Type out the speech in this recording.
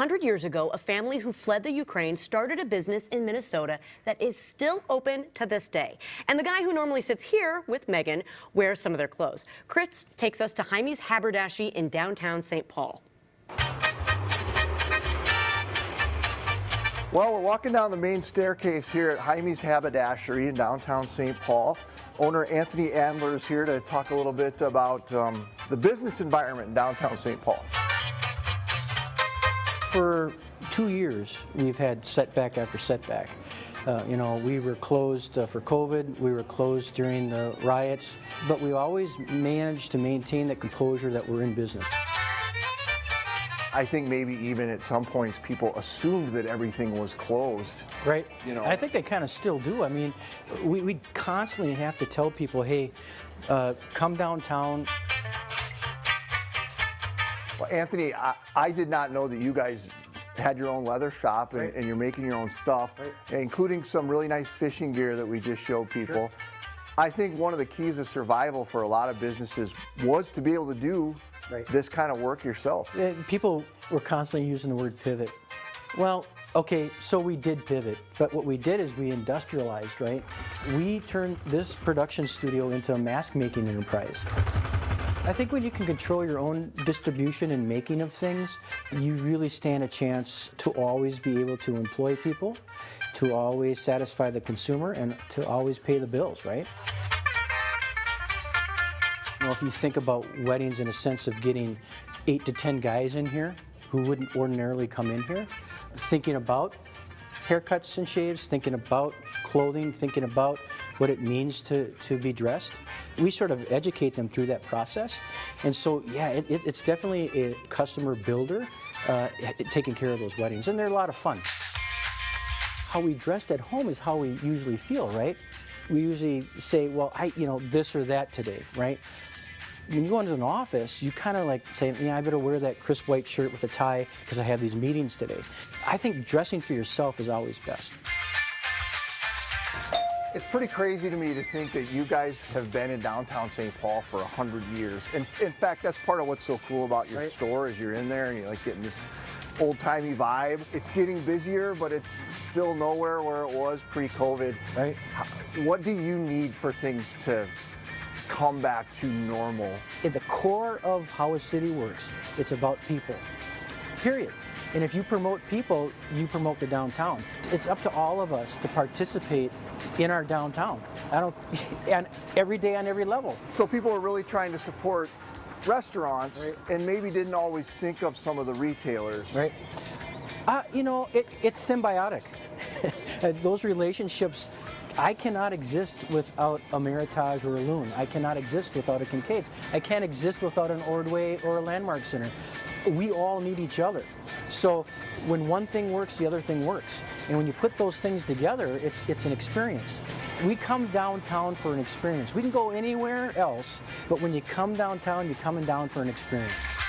100 years ago, a family who fled the Ukraine started a business in Minnesota that is still open to this day. And the guy who normally sits here with Megan wears some of their clothes. Chris takes us to Heimie's Haberdashery in downtown St. Paul. Well, we're walking down the main staircase here at Heimie's Haberdashery in downtown St. Paul. Owner Anthony Adler is here to talk a little bit about the business environment in downtown St. Paul. For 2 years, we've had setback after setback. We were closed for COVID, we were closed during the riots, but we always managed to maintain the composure that we're in business. I think maybe even at some points people assumed that everything was closed. Right. I think they kind of still do. I mean, we constantly have to tell people, hey, come downtown. Well, Anthony, I did not know that you guys had your own leather shop and, Right. and you're making your own stuff, Right. including some really nice fishing gear that we just showed people. Sure. I think one of the keys of survival for a lot of businesses was to be able to do Right. this kind of work yourself. People were constantly using the word pivot. Well, okay, so we did pivot, but what we did is we industrialized, right? We turned this production studio into a mask making enterprise. I think when you can control your own distribution and making of things, you really stand a chance to always be able to employ people, to always satisfy the consumer, and to always pay the bills, right? If you think about weddings in a sense of getting 8 to 10 guys in here who wouldn't ordinarily come in here, thinking about haircuts and shaves, thinking about clothing, thinking about what it means to be dressed. We sort of educate them through that process. And so, yeah, it's definitely a customer builder taking care of those weddings. And they're a lot of fun. How we dressed at home is how we usually feel, right? We usually say, well, this or that today, right? When you go into an office, you kind of like say, yeah, I better wear that crisp white shirt with a tie because I have these meetings today. I think dressing for yourself is always best. It's pretty crazy to me to think that you guys have been in downtown St. Paul for 100 years. And in fact, that's part of what's so cool about your store is you're in there and you're like getting this old-timey vibe. It's getting busier, but it's still nowhere where it was pre-COVID. Right. What do you need for things to come back to normal? At the core of how a city works, it's about people, period. And if you promote people, you promote the downtown. It's up to all of us to participate in our downtown. And every day on every level. So people are really trying to support restaurants, right, and maybe didn't always think of some of the retailers. Right. It's symbiotic. Those relationships, I cannot exist without a Meritage or a Loon. I cannot exist without a Kincaid's. I can't exist without an Ordway or a Landmark Center. We all need each other. So when one thing works, the other thing works. And when you put those things together, it's an experience. We come downtown for an experience. We can go anywhere else, but when you come downtown, you're coming down for an experience.